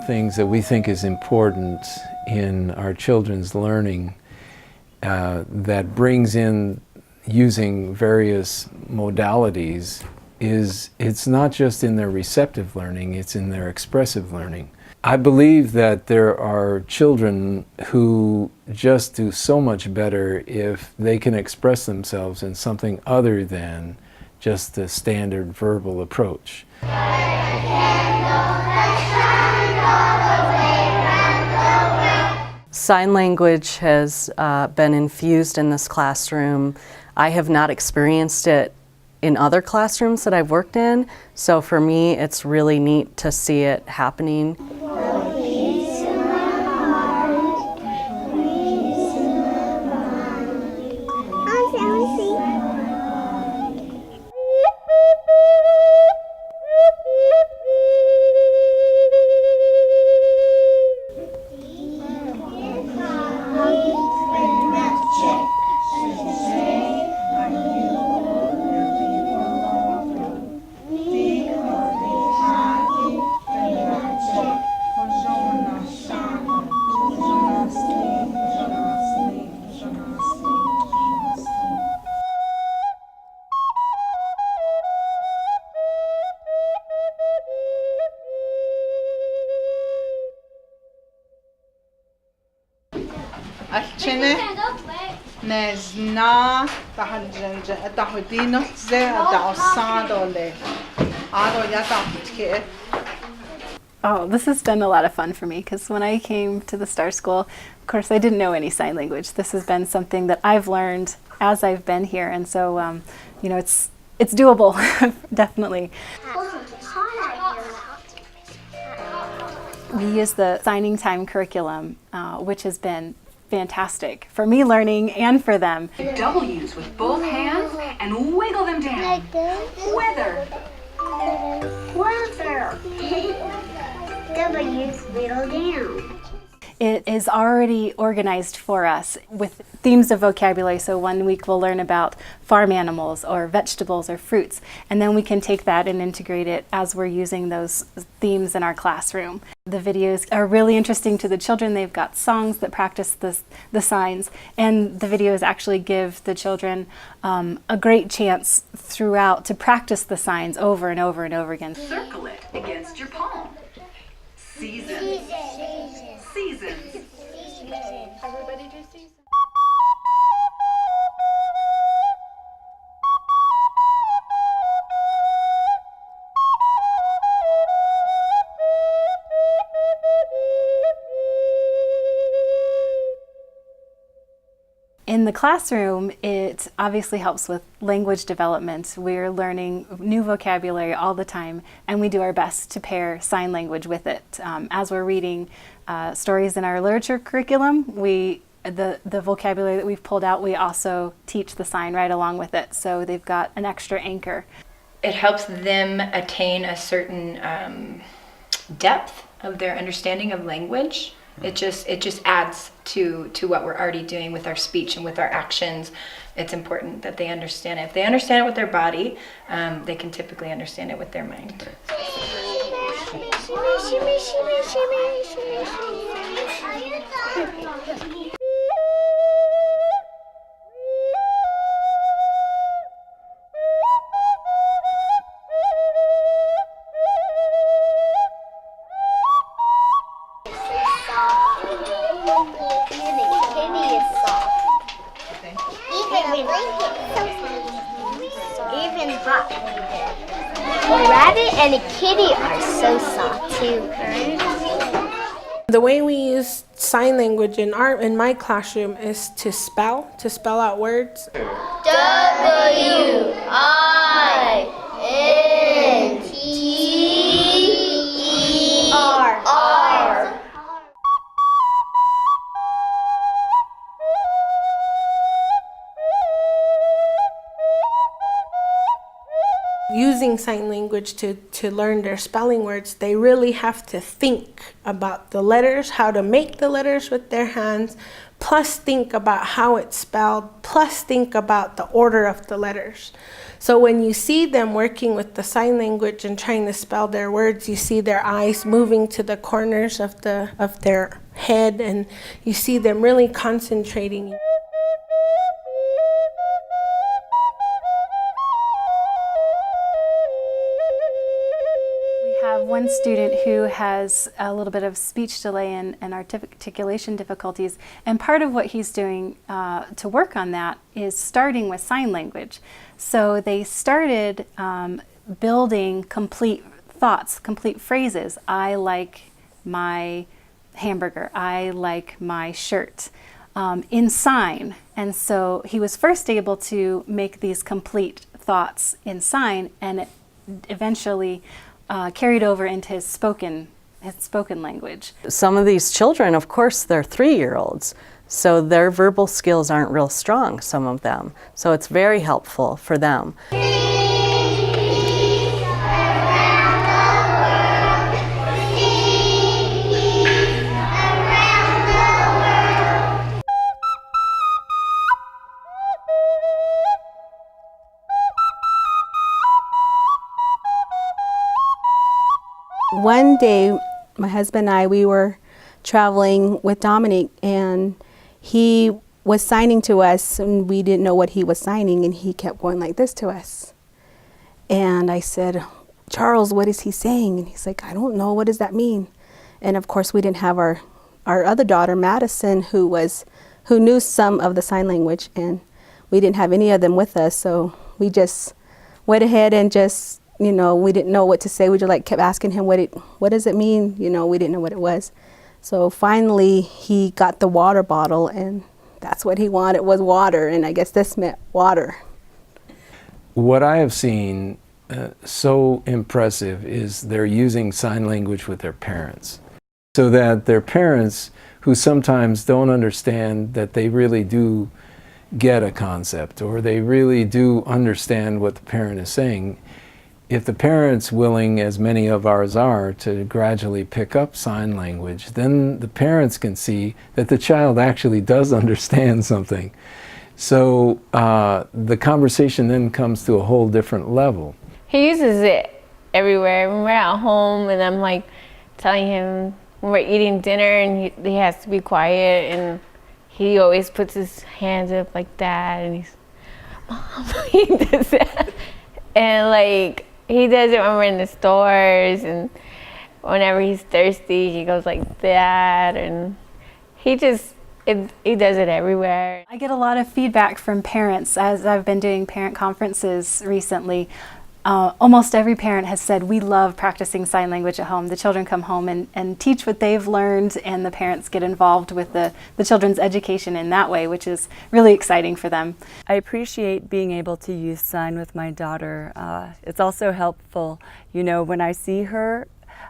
things that we think is important in our children's learning that brings in using various modalities is it's not just in their receptive learning, it's in their expressive learning. I believe that there are children who just do so much better if they can express themselves in something other than just the standard verbal approach. Sign language has been infused in this classroom. I have not experienced it in other classrooms that I've worked in, so for me it's really neat to see it happening. Oh, this has been a lot of fun for me because when I came to the Star School, of course, I didn't know any sign language. This has been something that I've learned as I've been here, and so you know, it's doable, definitely. We use the Signing Time curriculum, which has been fantastic for me learning and for them. W's with both hands and wiggle them down. Weather. Weather. W's wiggle down. It is already organized for us with themes of vocabulary. So 1 week we'll learn about farm animals or vegetables or fruits, and then we can take that and integrate it as we're using those themes in our classroom. The videos are really interesting to the children. They've got songs that practice the signs, and the videos actually give the children a great chance throughout to practice the signs over and over and over again. Circle it against your palm. Seasons. Seasons. Everybody do seasons. In the classroom, it obviously helps with language development. We're learning new vocabulary all the time, and we do our best to pair sign language with it. As we're reading stories in our literature curriculum, the vocabulary that we've pulled out, we also teach the sign right along with it, so they've got an extra anchor. It helps them attain a certain depth of their understanding of language. It just adds to what we're already doing with our speech and with our actions. It's important that they understand it. If they understand it with their body, they can typically understand it with their mind. A rabbit and a kitty are so soft too. The way we use sign language in my classroom is to spell out words. WINTER. Using sign language to learn their spelling words, they really have to think about the letters, how to make the letters with their hands, plus think about how it's spelled, plus think about the order of the letters. So when you see them working with the sign language and trying to spell their words, you see their eyes moving to the corners of their head, and you see them really concentrating. We have one student who has a little bit of speech delay and articulation difficulties, and part of what he's doing to work on that is starting with sign language. So they started building complete thoughts, complete phrases. I like my hamburger. I like my shirt, in sign. And so he was first able to make these complete thoughts in sign, and it eventually carried over into his spoken language. Some of these children, of course, they're 3-year-olds, so their verbal skills aren't real strong, some of them. So it's very helpful for them. One day, my husband and I, we were traveling with Dominic, and he was signing to us, and we didn't know what he was signing, and he kept going like this to us. And I said, Charles, what is he saying? And he's like, I don't know, what does that mean? And of course, we didn't have our other daughter, Madison, who knew some of the sign language, and we didn't have any of them with us, so we just went ahead and just, you know, we didn't know what to say. We just like kept asking him what does it mean? You know, we didn't know what it was. So finally he got the water bottle, and that's what he wanted, was water, and I guess this meant water. What I have seen so impressive is they're using sign language with their parents, so that their parents, who sometimes don't understand that they really do get a concept, or they really do understand what the parent is saying, if the parent's willing, as many of ours are, to gradually pick up sign language, then the parents can see that the child actually does understand something. So the conversation then comes to a whole different level. He uses it everywhere. When we're at home and I'm like telling him when we're eating dinner and he has to be quiet, and he always puts his hands up like that, and he's, Mom, he does that. And like, he does it when we're in the stores, and whenever he's thirsty, he goes like that, and he does it everywhere. I get a lot of feedback from parents as I've been doing parent conferences recently. Almost every parent has said, we love practicing sign language at home. The children come home and teach what they've learned, and the parents get involved with the children's education in that way, which is really exciting for them. I appreciate being able to use sign with my daughter. It's also helpful, you know, when I see her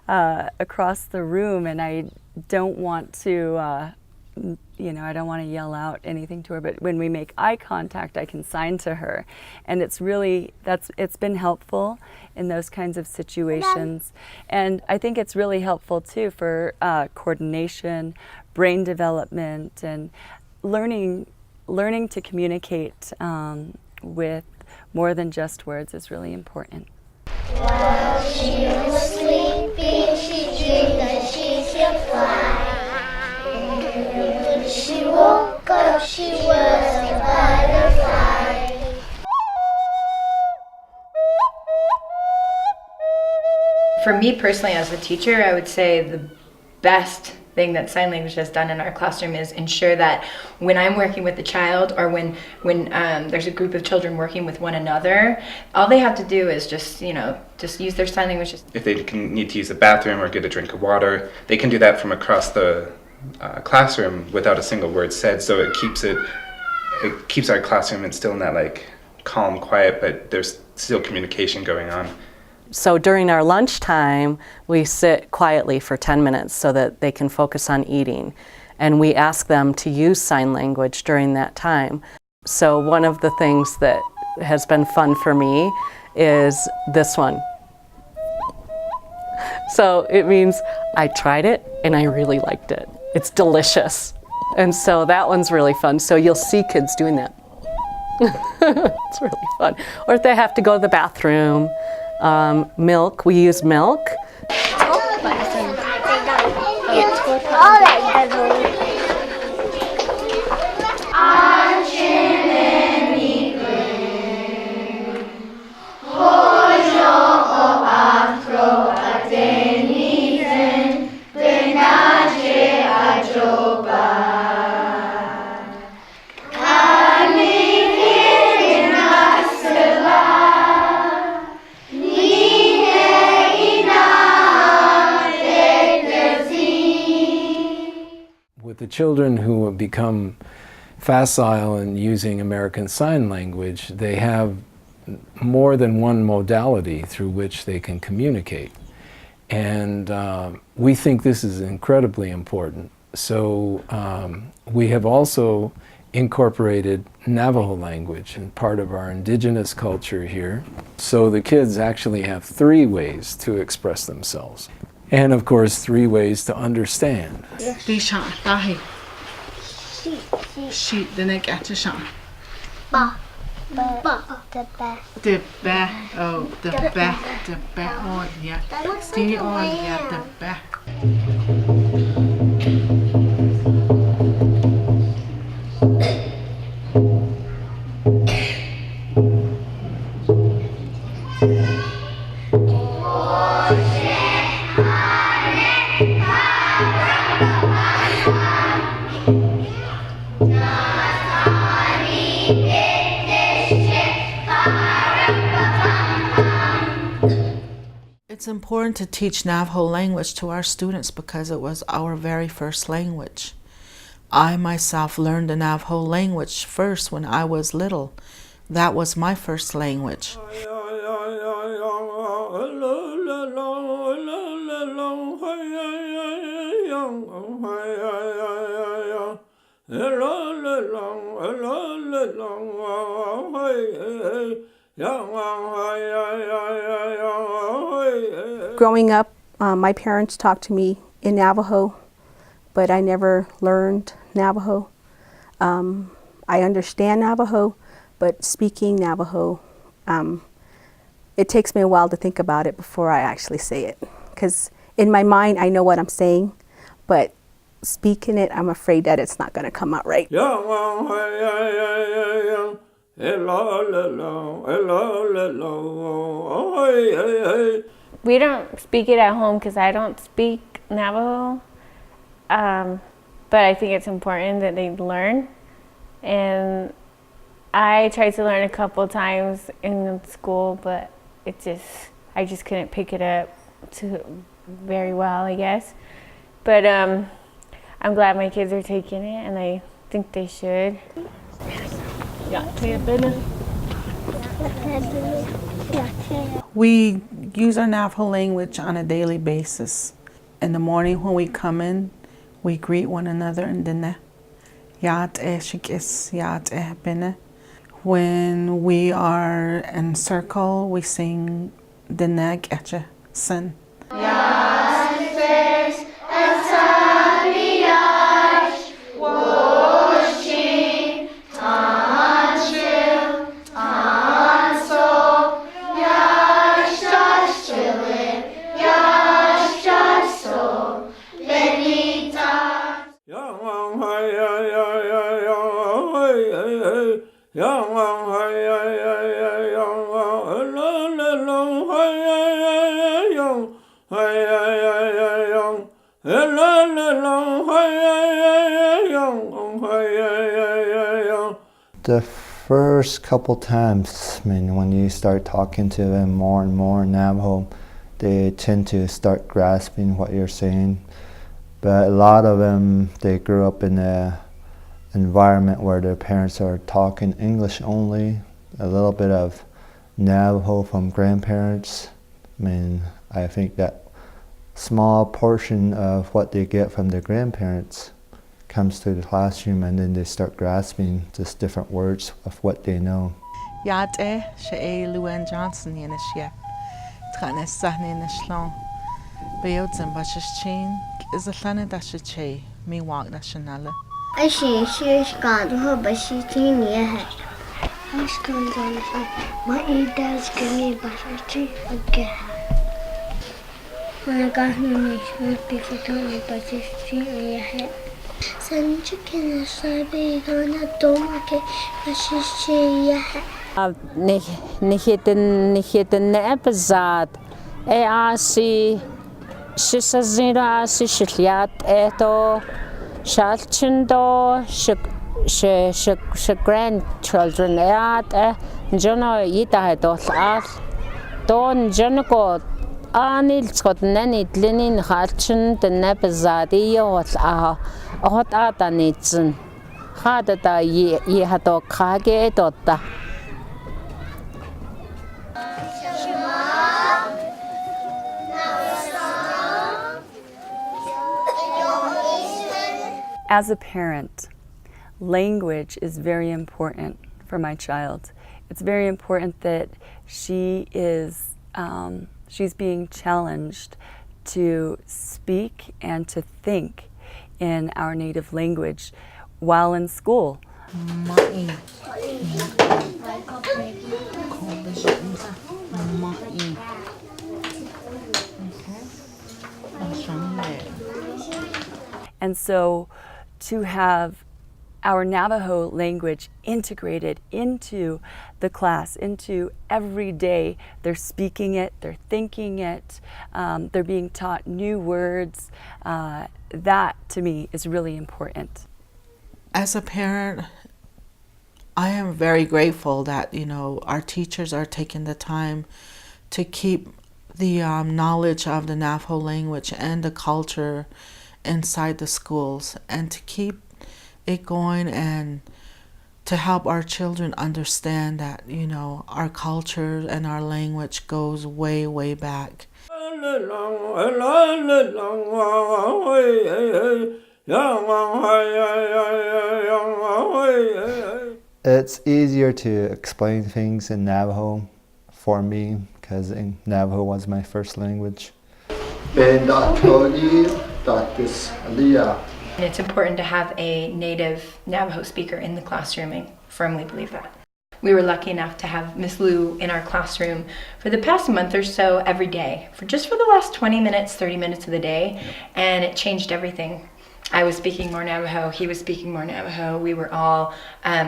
across the room and I don't want to you know, I don't want to yell out anything to her, but when we make eye contact, I can sign to her. And it's really, it's been helpful in those kinds of situations. And I think it's really helpful too for coordination, brain development, and learning to communicate with more than just words is really important. While she was sleeping, she dreamed that she could fly. When she woke up, she was a butterfly. For me personally, as a teacher, I would say the best thing that sign language has done in our classroom is ensure that when I'm working with a child, or when there's a group of children working with one another, all they have to do is just use their sign language. If they need to use the bathroom or get a drink of water, they can do that from across the classroom without a single word said. So it keeps our classroom still in that like calm, quiet, but there's still communication going on. So during our lunchtime, we sit quietly for 10 minutes so that they can focus on eating. And we ask them to use sign language during that time. So one of the things that has been fun for me is this one. So it means I tried it and I really liked it. It's delicious. And so that one's really fun. So you'll see kids doing that. It's really fun. Or if they have to go to the bathroom, milk, we use milk. With the children who have become facile in using American Sign Language, they have more than one modality through which they can communicate. And we think this is incredibly important. So we have also incorporated Navajo language in part of our indigenous culture here. So the kids actually have 3 ways to express themselves. And of course, 3 ways to understand. Sheep, the neck at the shop. The back, oh, the back on, yeah. That looks the like a on, lamb. yeah, the back. It's important to teach Navajo language to our students because it was our very first language. I myself learned the Navajo language first when I was little. That was my first language. Growing up, my parents talked to me in Navajo, but I never learned Navajo. I understand Navajo, but speaking Navajo, it takes me a while to think about it before I actually say it. Because in my mind, I know what I'm saying, but speaking it, I'm afraid that it's not going to come out right. We don't speak it at home because I don't speak Navajo, but I think it's important that they learn. And I tried to learn a couple times in school, but I just couldn't pick it up very well, I guess. But I'm glad my kids are taking it, and I think they should. We use our Navajo language on a daily basis. In the morning when we come in, we greet one another in Dine. When we are in circle, we sing Dine Getcha Sin. The first couple times, when you start talking to them more and more in Navajo, they tend to start grasping what you're saying. But a lot of them, they grew up in an environment where their parents are talking English only, a little bit of Navajo from grandparents. I think that small portion of what they get from their grandparents comes to the classroom, and then they start grasping just different words of what they know. Yate she Luan Johnson in a ship. Tkanesahn in a slon. Beods and Bushes chain is a planet that should che, me walk nationale. أشي قاعد هو بشيتين يهر أشكون دونسون ما إيداز كني بشيتين أجها أنا قاعد نمشي بفتون بشيتين يهر سنجكنا صبي أنا دومك بشيتين يهر نخيتن نأبزاد أسي شسزيرا ششليات إتو شالچندو ش grandchildren جنو يتا دول دون جنكو انيل سكوت ناني تلينين خالچن تنبزادي ولا اهت اتانيتن خادا تا يهدو خاگه دوتا As a parent, language is very important for my child. It's very important that she is she's being challenged to speak and to think in our native language while in school. And so to have our Navajo language integrated into the class, into every day. They're speaking it, they're thinking it, they're being taught new words. That, to me, is really important. As a parent, I am very grateful that, our teachers are taking the time to keep the knowledge of the Navajo language and the culture inside the schools, and to keep it going and to help our children understand that, our culture and our language goes way, way back. It's easier to explain things in Navajo for me because Navajo was my first language. It's important to have a native Navajo speaker in the classroom. I firmly believe that. We were lucky enough to have Miss Lou in our classroom for the past month or so every day, for the last 20 minutes, 30 minutes of the day, and it changed everything. I was speaking more Navajo, he was speaking more Navajo. We were all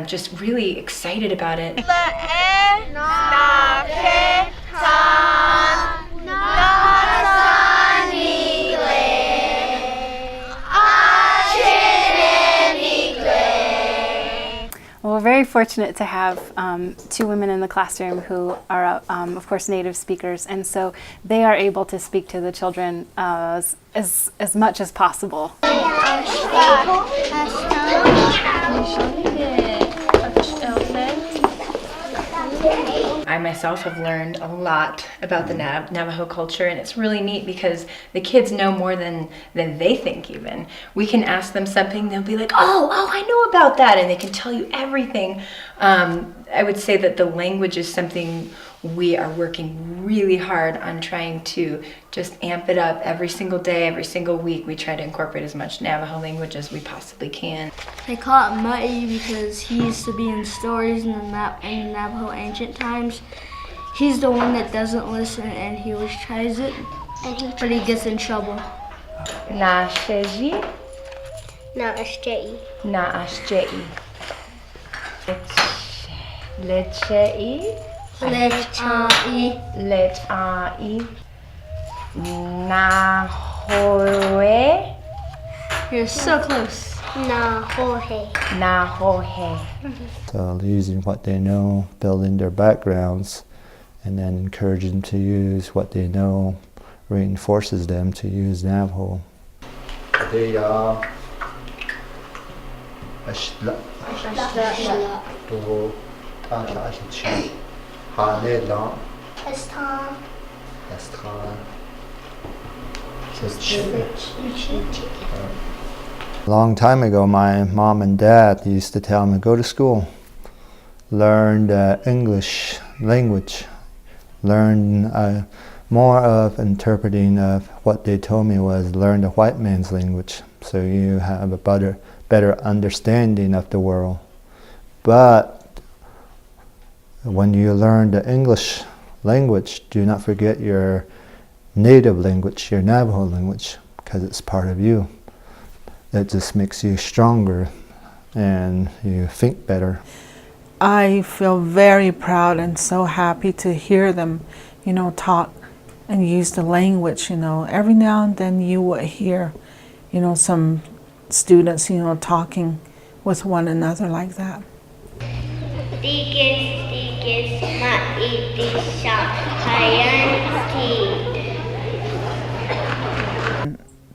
just really excited about it. Well, we're very fortunate to have two women in the classroom who are, of course, native speakers, and so they are able to speak to the children as much as possible. I myself have learned a lot about the Navajo culture, and it's really neat because the kids know more than they think even. We can ask them something, they'll be like, oh, I know about that, and they can tell you everything. I would say that the language is something we are working really hard on trying to just amp it up every single day, every single week. We try to incorporate as much Navajo language as we possibly can. They call it Mutty because he used to be in stories in the Navajo ancient times. He's the one that doesn't listen and he always tries it, but he gets in trouble. Na sheji? Na ashjei. Na ashjei. Lechei? Lechai. Lechai. Nahoe. You're so close. Nahohe. Nahohe. So using what they know, building their backgrounds, and then encouraging them to use what they know, reinforces them to use Navajo. They A long time ago, my mom and dad used to tell me, go to school, learn the English language, learn more of interpreting of what they told me was learn the white man's language, so you have a better understanding of the world. But when you learn the English language, do not forget your native language, your Navajo language, because it's part of you. It just makes you stronger and you think better. I feel very proud and so happy to hear them, talk and use the language, Every now and then you would hear, some students, talking with one another like that.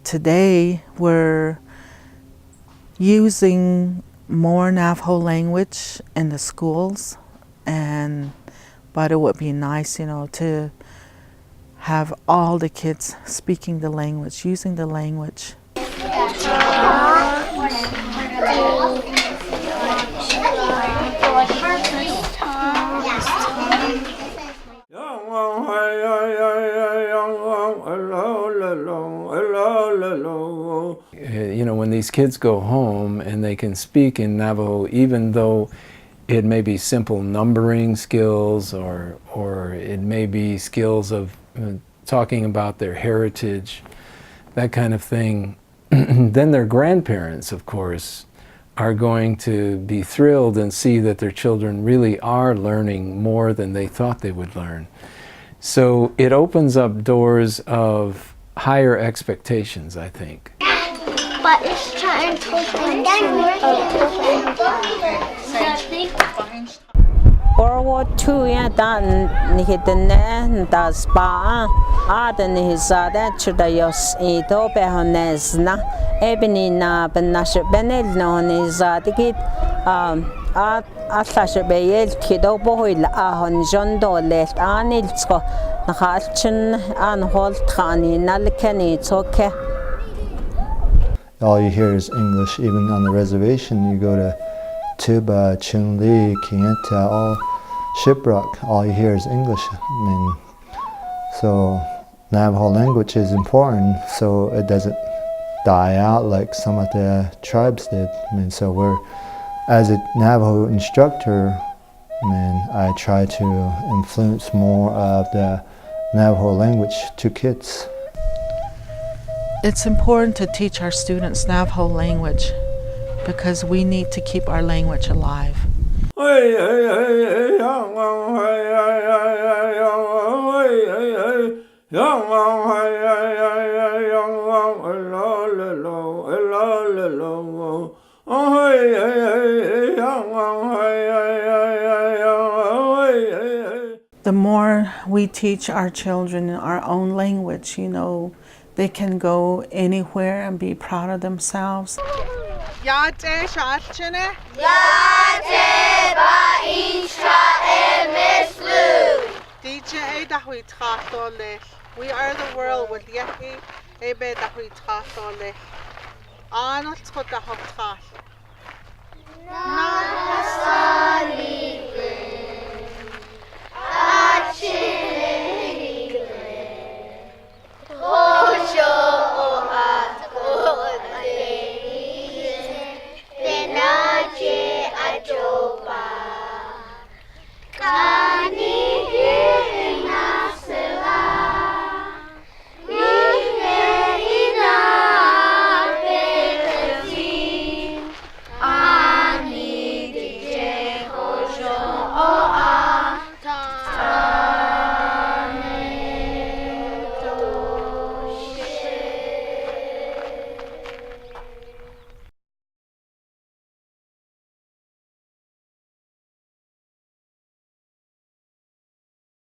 Today we're using more Navajo language in the schools, but it would be nice, to have all the kids speaking the language, using the language. When these kids go home and they can speak in Navajo, even though it may be simple numbering skills or it may be skills of talking about their heritage, that kind of thing, then their grandparents, of course, are going to be thrilled and see that their children really are learning more than they thought they would learn. So it opens up doors of higher expectations, I think. But it's trying to World War II ni hitene da spa aden hisada chudayos ito pehonesna ebini na benashe benel no ni zadigit atlashe beyel kido bohil ahon jondo le anilsko nakhalchin an holt khani nalkeni toke. All you hear is English. Even on the reservation, you go to Tuba, Chunli, Kienta, all Shiprock, all you hear is English. So Navajo language is important, so it doesn't die out like some of the tribes did. So we're, as a Navajo instructor, I try to influence more of the Navajo language to kids. It's important to teach our students Navajo language because we need to keep our language alive. The more we teach our children our own language, they can go anywhere and be proud of themselves. We are the world with Yehi Ebe Dahui Tatole. Arnold Scott the Hotel.